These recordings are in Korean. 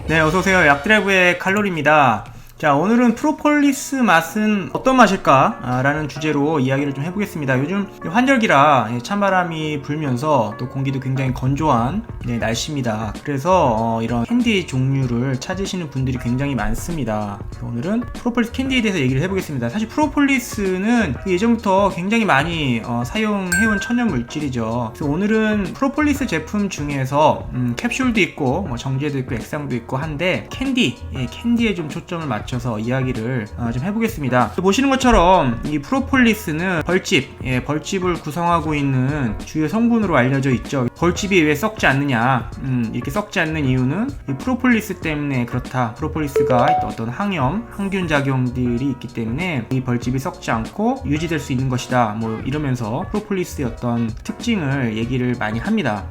네, 어서오세요. 약드라이브의 칼로리입니다. 자, 오늘은 프로폴리스 맛은 어떤 맛일까? 라는 주제로 이야기를 좀 해보겠습니다. 요즘 환절기라 찬바람이 불면서 또 공기도 굉장히 건조한 날씨입니다. 그래서 이런 캔디 종류를 찾으시는 분들이 굉장히 많습니다. 오늘은 프로폴리스 캔디에 대해서 얘기를 해보겠습니다. 사실 프로폴리스는 예전부터 굉장히 많이 사용해온 천연 물질이죠. 그래서 오늘은 프로폴리스 제품 중에서 캡슐도 있고 정제도 있고 액상도 있고 한데 캔디에 좀 초점을 맞춰서 이야기를 좀 해보겠습니다. 보시는 것처럼 이 프로폴리스는 벌집을 구성하고 있는 주요 성분으로 알려져 있죠. 벌집이 왜 썩지 않느냐, 이렇게 썩지 않는 이유는 이 프로폴리스 때문에 그렇다. 프로폴리스가 어떤 항균 작용들이 있기 때문에 이 벌집이 썩지 않고 유지될 수 있는 것이다. 뭐 이러면서 프로폴리스의 어떤 특징을 얘기를 많이 합니다.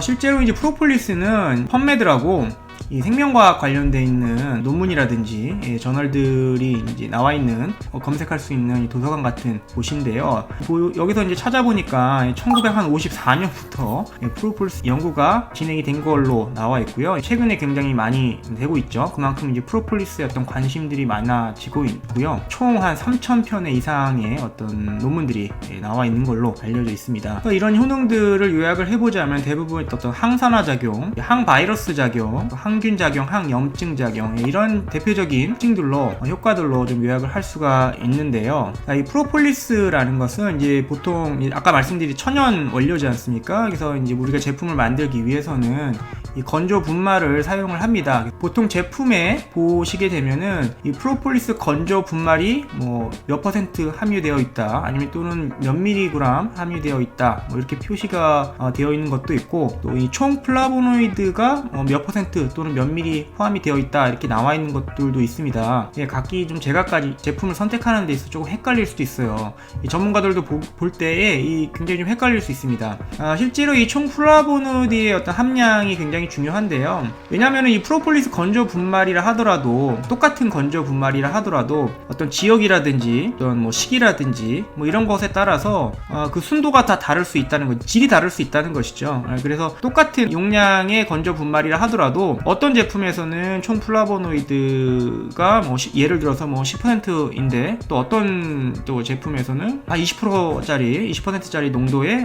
실제로 이제 프로폴리스는 펀메드라고 이 생명과학 관련돼 있는 논문이라든지 저널들이 이제 나와 있는 검색할 수 있는 도서관 같은 곳인데요. 여기서 이제 찾아보니까 1954년부터 프로폴리스 연구가 진행이 된 걸로 나와 있고요. 최근에 굉장히 많이 되고 있죠. 그만큼 이제 프로폴리스에 어떤 관심들이 많아지고 있고요. 총 한 3,000편의 이상의 어떤 논문들이 나와 있는 걸로 알려져 있습니다. 이런 효능들을 요약을 해보자면 대부분 어떤 항산화 작용, 항바이러스 작용, 항균 작용, 항염증 작용 이런 대표적인 특징들로 효과들로 좀 요약을 할 수가 있는데요. 이 프로폴리스라는 것은 이제 보통 아까 말씀드린 천연 원료지 않습니까? 그래서 이제 우리가 제품을 만들기 위해서는 이 건조 분말을 사용을 합니다. 보통 제품에 보시게 되면은 이 프로폴리스 건조 분말이 뭐 몇 퍼센트 함유되어 있다, 아니면 또는 몇 미리그램 함유되어 있다, 뭐 이렇게 표시가 되어 있는 것도 있고, 또 이 총 플라보노이드가 몇 퍼센트 또는 몇 미리 포함이 되어 있다 이렇게 나와 있는 것들도 있습니다. 각기 좀 제각각 제품을 선택하는 데 있어서 조금 헷갈릴 수도 있어요. 이 전문가들도 볼 때에 굉장히 좀 헷갈릴 수 있습니다. 실제로 이 총 플라보노이드의 어떤 함량이 굉장히 중요한데요. 왜냐하면 이 프로폴리스 건조 분말이라 하더라도, 똑같은 건조 분말이라 하더라도 어떤 지역이라든지 어떤 뭐 시기라든지 뭐 이런 것에 따라서 그 순도가 다 다를 수 있다는 것, 질이 다를 수 있다는 것이죠. 그래서 똑같은 용량의 건조 분말이라 하더라도 어떤 제품에서는 총 플라보노이드가 뭐 예를 들어서 뭐 10%인데 또 어떤 또 제품에서는 20%짜리 농도의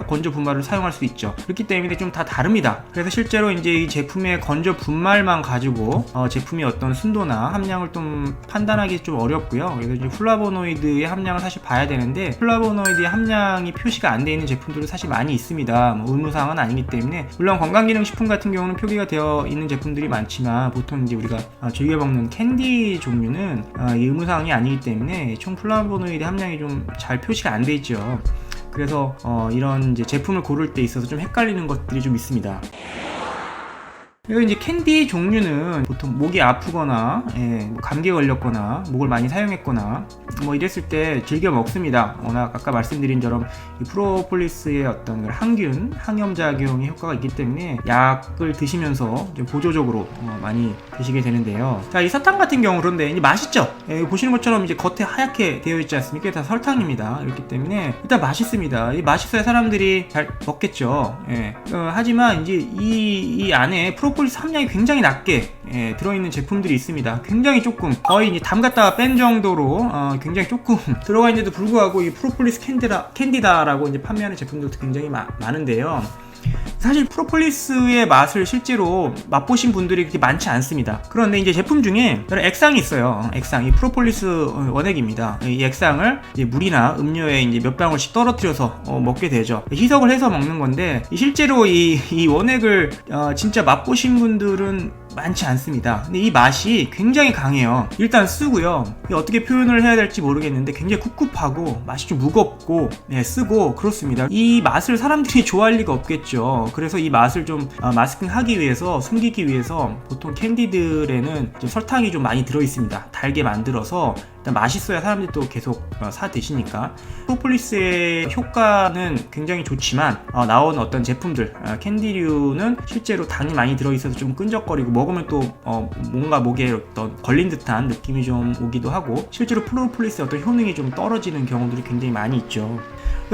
건조 분말을 사용할 수 있죠. 그렇기 때문에 좀 다 다릅니다. 그래서 실제로 이제 이 제품의 건조 분말만 가지고 제품의 어떤 순도나 함량을 좀 판단하기 좀 어렵고요. 그래서 이제 플라보노이드의 함량을 사실 봐야 되는데, 플라보노이드의 함량이 표시가 안 되어 있는 제품들도 사실 많이 있습니다. 뭐 의무사항은 아니기 때문에. 물론 건강기능식품 같은 경우는 표기가 되어 있는 제품들이 많지만, 보통 이제 우리가 즐겨 먹는 캔디 종류는 이 의무사항이 아니기 때문에 총 플라보노이드 함량이 좀 잘 표시가 안 돼 있죠. 그래서 이런 이제 제품을 고를 때 있어서 좀 헷갈리는 것들이 좀 있습니다. 그리고 이제 캔디 종류는 보통 목이 아프거나 감기에 걸렸거나 목을 많이 사용했거나 뭐 이랬을 때 즐겨 먹습니다. 워낙 아까 말씀드린 처럼 이 프로폴리스의 어떤 항염작용의 효과가 있기 때문에 약을 드시면서 좀 보조적으로 많이 드시게 되는데요. 자, 이 사탕 같은 경우 그런데 이제 맛있죠? 보시는 것처럼 이제 겉에 하얗게 되어 있지 않습니까? 다 설탕입니다. 그렇기 때문에 일단 맛있습니다. 맛있어야 사람들이 잘 먹겠죠. 하지만 이제 이 안에 프로폴리스 함량이 굉장히 낮게 들어있는 제품들이 있습니다. 굉장히 조금, 거의 이제 담갔다가 뺀 정도로 굉장히 조금 들어가 있는데도 불구하고 이 프로폴리스 캔디다라고 이제 판매하는 제품들도 굉장히 많은데요. 사실 프로폴리스의 맛을 실제로 맛보신 분들이 그렇게 많지 않습니다. 그런데 이제 제품 중에 여러 액상이 있어요. 이 프로폴리스 원액입니다. 이 액상을 이제 물이나 음료에 이제 몇 방울씩 떨어뜨려서 먹게 되죠. 희석을 해서 먹는 건데, 실제로 이 원액을 진짜 맛보신 분들은 많지 않습니다. 근데 이 맛이 굉장히 강해요. 일단 쓰고요. 어떻게 표현을 해야 될지 모르겠는데 굉장히 꿉꿉하고 맛이 좀 무겁고 쓰고 그렇습니다. 이 맛을 사람들이 좋아할 리가 없겠죠. 그래서 이 맛을 좀 마스킹하기 위해서, 숨기기 위해서 보통 캔디들에는 좀 설탕이 좀 많이 들어있습니다. 달게 만들어서 일단 맛있어야 사람들이 또 계속 사 드시니까. 프로폴리스의 효과는 굉장히 좋지만 나온 어떤 제품들, 캔디류는 실제로 당이 많이 들어있어서 좀 끈적거리고 먹으면 또 뭔가 목에 어떤 걸린 듯한 느낌이 좀 오기도 하고, 실제로 프로폴리스의 어떤 효능이 좀 떨어지는 경우들이 굉장히 많이 있죠.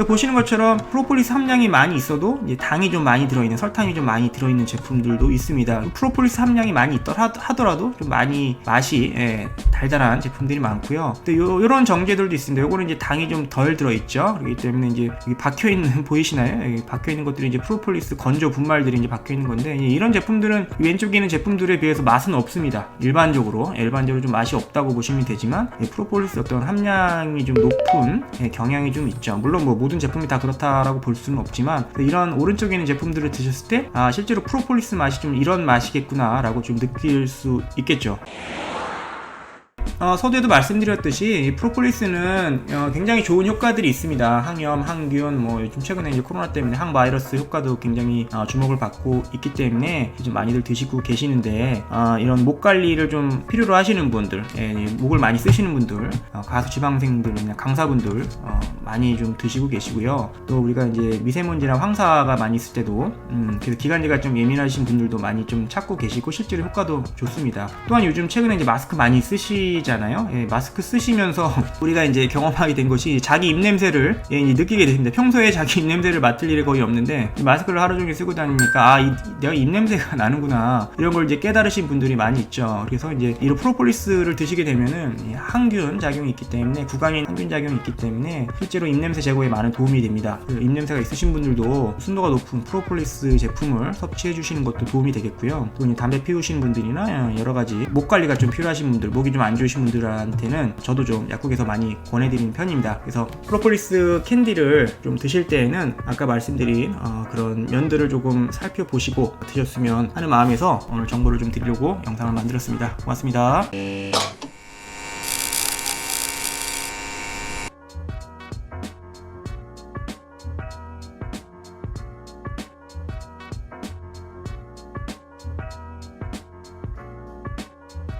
보시는 것처럼 프로폴리스 함량이 많이 있어도 이제 당이 좀 많이 들어있는, 설탕이 좀 많이 들어있는 제품들도 있습니다. 프로폴리스 함량이 많이 있더라 하더라도 좀 많이 맛이 달달한 제품들이 많고요. 또 요런 정제들도 있습니다. 요거는 이제 당이 좀 덜 들어있죠. 그렇기 때문에 이제 여기 박혀있는 보이시나요? 여기 박혀있는 것들이 이제 프로폴리스 건조 분말들이 이제 박혀있는 건데, 이런 제품들은 왼쪽에 있는 제품들에 비해서 맛은 없습니다. 일반적으로 좀 맛이 없다고 보시면 되지만, 프로폴리스 어떤 함량이 좀 높은 경향이 좀 있죠. 물론 뭐 모든 제품이 다 그렇다라고 볼 수는 없지만, 이런 오른쪽에 있는 제품들을 드셨을 때 실제로 프로폴리스 맛이 좀 이런 맛이겠구나 라고 좀 느낄 수 있겠죠. 서두에도 말씀드렸듯이 프로폴리스는 굉장히 좋은 효과들이 있습니다. 항염, 항균, 뭐 요즘 최근에 이제 코로나 때문에 항바이러스 효과도 굉장히 주목을 받고 있기 때문에 좀 많이들 드시고 계시는데, 이런 목 관리를 좀 필요로 하시는 분들, 목을 많이 쓰시는 분들, 가수 지방생들이나 강사분들 많이 좀 드시고 계시고요. 또 우리가 이제 미세먼지나 황사가 많이 있을 때도 그래서 기관지가 좀 예민하신 분들도 많이 좀 찾고 계시고 실제로 효과도 좋습니다. 또한 요즘 최근에 이제 마스크 많이 쓰시잖아요. 마스크 쓰시면서 우리가 이제 경험하게 된 것이 자기 입냄새를 느끼게 됩니다. 평소에 자기 입냄새를 맡을 일이 거의 없는데 마스크를 하루 종일 쓰고 다니니까 내가 입냄새가 나는구나, 이런 걸 이제 깨달으신 분들이 많이 있죠. 그래서 이제 이 프로폴리스를 드시게 되면은 항균 작용이 있기 때문에, 구강인 항균 작용이 있기 때문에 실제로 입냄새 제거에 많은 도움이 됩니다. 입냄새가 있으신 분들도 순도가 높은 프로폴리스 제품을 섭취해 주시는 것도 도움이 되겠고요. 또 담배 피우시는 분들이나 여러 가지 목 관리가 좀 필요하신 분들, 목이 좀 안 좋으신 분들한테는 저도 좀 약국에서 많이 권해드리는 편입니다. 그래서 프로폴리스 캔디를 좀 드실 때에는 아까 말씀드린 그런 면들을 조금 살펴보시고 드셨으면 하는 마음에서 오늘 정보를 좀 드리려고 영상을 만들었습니다. 고맙습니다.